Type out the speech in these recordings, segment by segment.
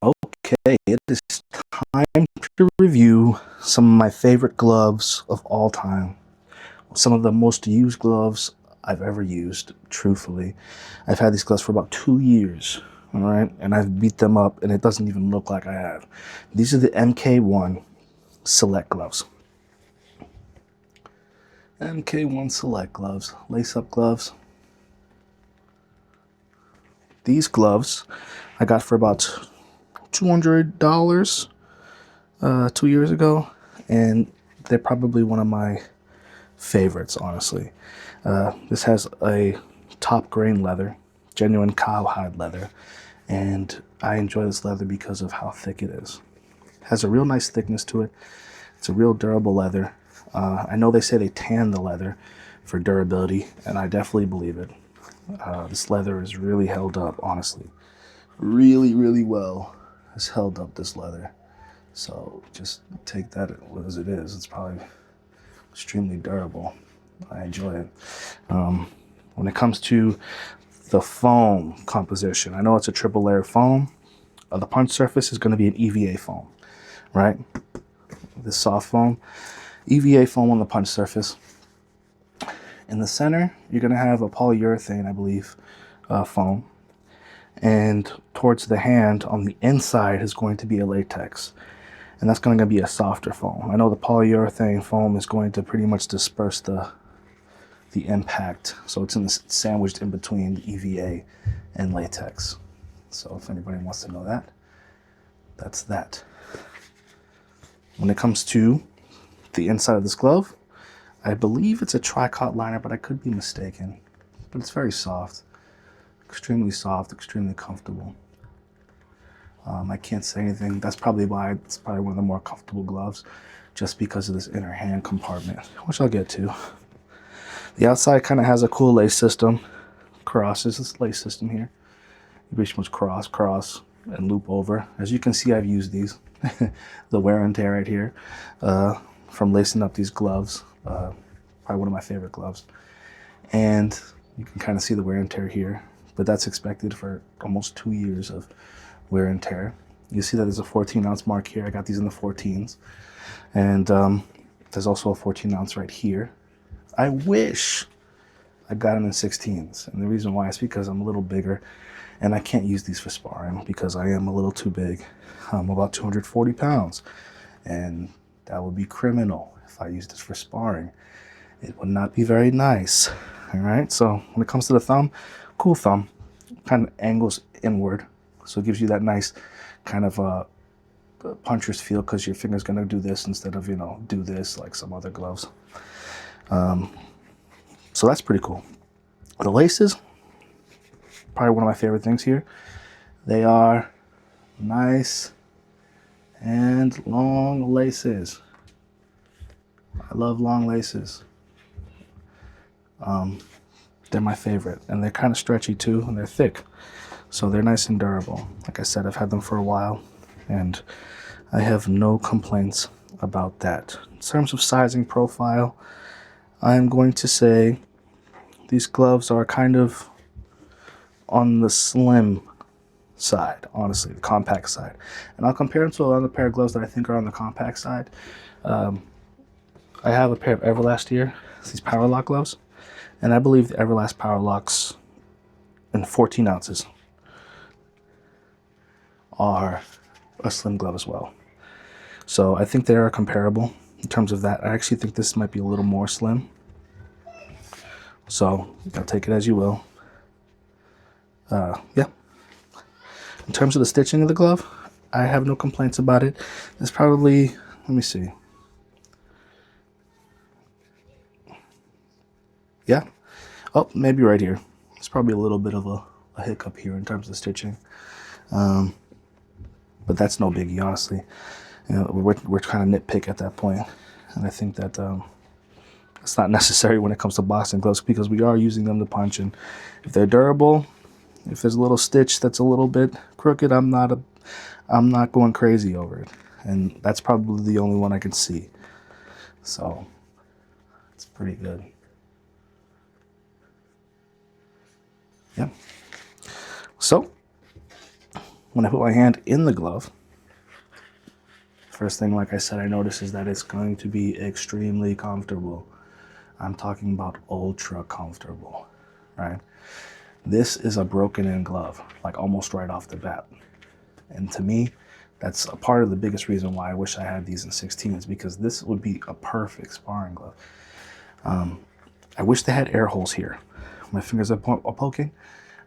Okay, it is time to review some of my favorite gloves of all time. Some of the most used gloves I've ever used, truthfully. I've had these gloves for about 2 years, all right? And I've beat them up, and it doesn't even look like I have. These are the MK1 Select gloves. MK1 Select gloves, lace-up gloves. These gloves I got for about $200 2 years ago, and they're probably one of my favorites, honestly. This has a top grain leather, genuine cowhide leather, and I enjoy this leather because of how thick it is. It has a real nice thickness to it. It's a real durable leather. I know they say they tan the leather for durability, and I definitely believe it. This leather is really held up, honestly. Really well has held up, this leather. So just take that as it is. It's probably extremely durable. I enjoy it. When it comes to the foam composition, I know it's a triple layer foam. The punch surface is going to be an EVA foam, right? This soft foam, EVA foam on the punch surface. In the center, you're going to have a polyurethane, I believe, foam. And towards the hand, on the inside, is going to be a latex. And that's going to be a softer foam. I know the polyurethane foam is going to pretty much disperse the impact. So it's sandwiched in between the EVA and latex. So if anybody wants to know that, that's that. When it comes to the inside of this glove, I believe it's a tricot liner, but I could be mistaken. But it's very soft, extremely comfortable. I can't say anything. That's probably why it's probably one of the more comfortable gloves, just because of this inner hand compartment, which I'll get to. The outside kind of has a cool lace system. Crosses this lace system here. You pretty much cross, and loop over. As you can see, I've used these. The wear and tear right here from lacing up these gloves. Probably one of my favorite gloves. And you can kind of see the wear and tear here, but that's expected for almost 2 years of wear and tear. You see that there's a 14-ounce mark here. I got these in the 14s. And there's also a 14-ounce right here. I wish I got them in 16s. And the reason why is because I'm a little bigger and I can't use these for sparring because I am a little too big. I'm about 240 pounds. And that would be criminal if I used this for sparring. It would not be very nice. All right, so when it comes to the thumb, cool thumb, kind of angles inward. So it gives you that nice kind of puncher's feel because your finger's going to do this instead of, do this like some other gloves. So that's pretty cool. The laces, probably one of my favorite things here. They are nice and long laces. I love long laces. They're my favorite, and they're kind of stretchy too, and they're thick. So they're nice and durable. Like I said, I've had them for a while, and I have no complaints about that. In terms of sizing profile, I'm going to say these gloves are kind of on the slim side, honestly, the compact side. And I'll compare them to another pair of gloves that I think are on the compact side. I have a pair of Everlast here, these Powerlock gloves, and I believe the Everlast Powerlocks in 14 ounces are a slim glove as well. So I think they are comparable in terms of that. I actually think this might be a little more slim. So I'll take it as you will. Yeah. In terms of the stitching of the glove, I have no complaints about it. It's probably, let me see. Yeah. Oh, maybe right here. It's probably a little bit of a hiccup here in terms of stitching. But that's no biggie, honestly. We're trying to nitpick at that point. And I think that it's not necessary when it comes to boxing gloves because we are using them to punch. And if they're durable, if there's a little stitch that's a little bit crooked, I'm not going crazy over it. And that's probably the only one I can see. So it's pretty good. Yeah. So When I put my hand in the glove, first thing, like I said, I notice is that it's going to be extremely comfortable. I'm talking about ultra comfortable, right? This is a broken in glove, like almost right off the bat. And to me, that's a part of the biggest reason why I wish I had these in 16 is because this would be a perfect sparring glove. I wish they had air holes here. My fingers are poking.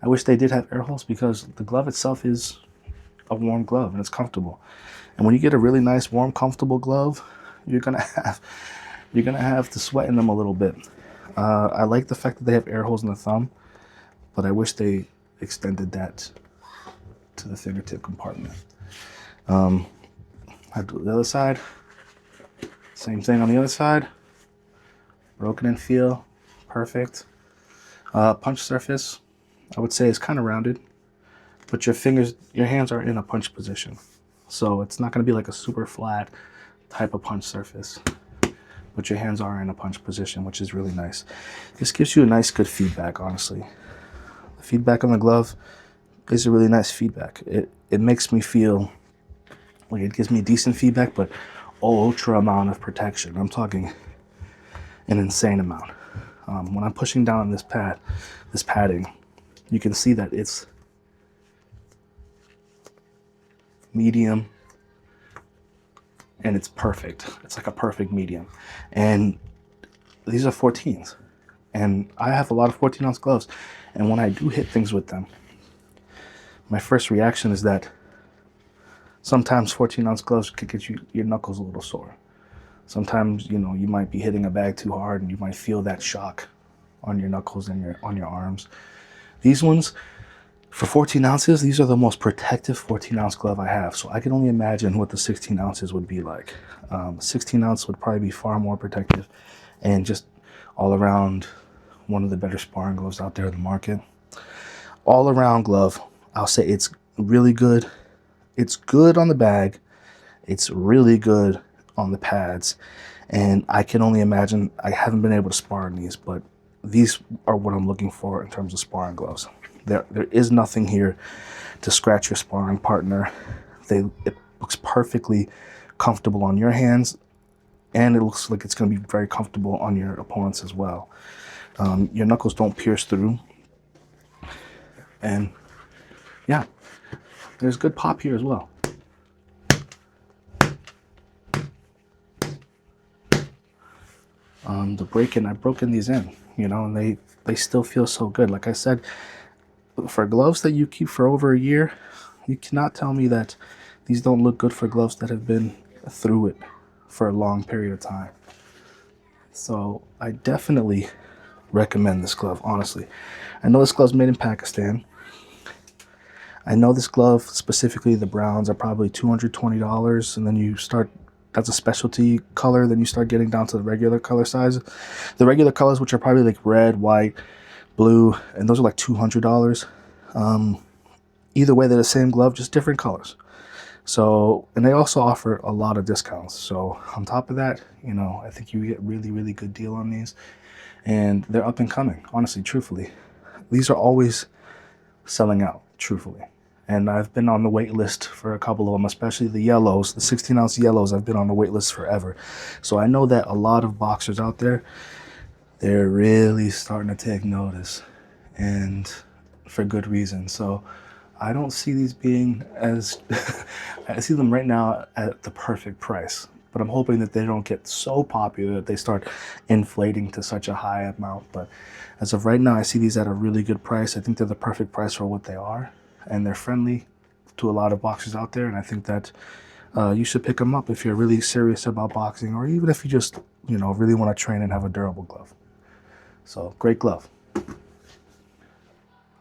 I wish they did have air holes because the glove itself is a warm glove and it's comfortable. And when you get a really nice, warm, comfortable glove, you're gonna have to sweat in them a little bit. I like the fact that they have air holes in the thumb, but I wish they extended that to the fingertip compartment. I do the other side. Same thing on the other side. Broken in feel, perfect. Punch surface, I would say is kind of rounded, but your hands are in a punch position. So it's not going to be like a super flat type of punch surface, but your hands are in a punch position, which is really nice. This gives you a nice, good feedback, honestly. The feedback on the glove is a really nice feedback. It makes me feel like it gives me decent feedback, but ultra amount of protection. I'm talking an insane amount. When I'm pushing down on this padding, you can see that it's medium and it's perfect. It's like a perfect medium. And these are 14s. And I have a lot of 14-ounce gloves. And when I do hit things with them, my first reaction is that sometimes 14-ounce gloves could get your knuckles a little sore. Sometimes, you might be hitting a bag too hard and you might feel that shock on your knuckles and on your arms. These ones, for 14 ounces, these are the most protective 14-ounce glove I have. So I can only imagine what the 16 ounces would be like. 16 ounce would probably be far more protective and just all around one of the better sparring gloves out there in the market. All around glove, I'll say it's really good. It's good on the bag. It's really good on the pads. And I can only imagine, I haven't been able to spar in these, but these are what I'm looking for in terms of sparring gloves. There is nothing here to scratch your sparring partner. It looks perfectly comfortable on your hands, and it looks like it's going to be very comfortable on your opponents as well. Your knuckles don't pierce through. And yeah, there's good pop here as well. I've broken these in, and they still feel so good. Like I said, for gloves that you keep for over a year, you cannot tell me that these don't look good for gloves that have been through it for a long period of time. So I definitely recommend this glove, honestly. I know this glove's made in Pakistan. I know this glove, specifically the browns, are probably $220, and then that's a specialty color, then you start getting down to the regular color size. The regular colors, which are probably like red, white, blue, and those are like $200. Either way, they're the same glove, just different colors. So, and they also offer a lot of discounts. So on top of that, I think you get really, really good deal on these, and they're up and coming, honestly, truthfully. These are always selling out, truthfully. And I've been on the wait list for a couple of them, especially the yellows, the 16-ounce yellows. I've been on the wait list forever. So I know that a lot of boxers out there, they're really starting to take notice, and for good reason. So I don't see these being as, I see them right now at the perfect price, but I'm hoping that they don't get so popular that they start inflating to such a high amount. But as of right now, I see these at a really good price. I think they're the perfect price for what they are, and they're friendly to a lot of boxers out there. And I think that you should pick them up if you're really serious about boxing, or even if you just, really want to train and have a durable glove. So great glove.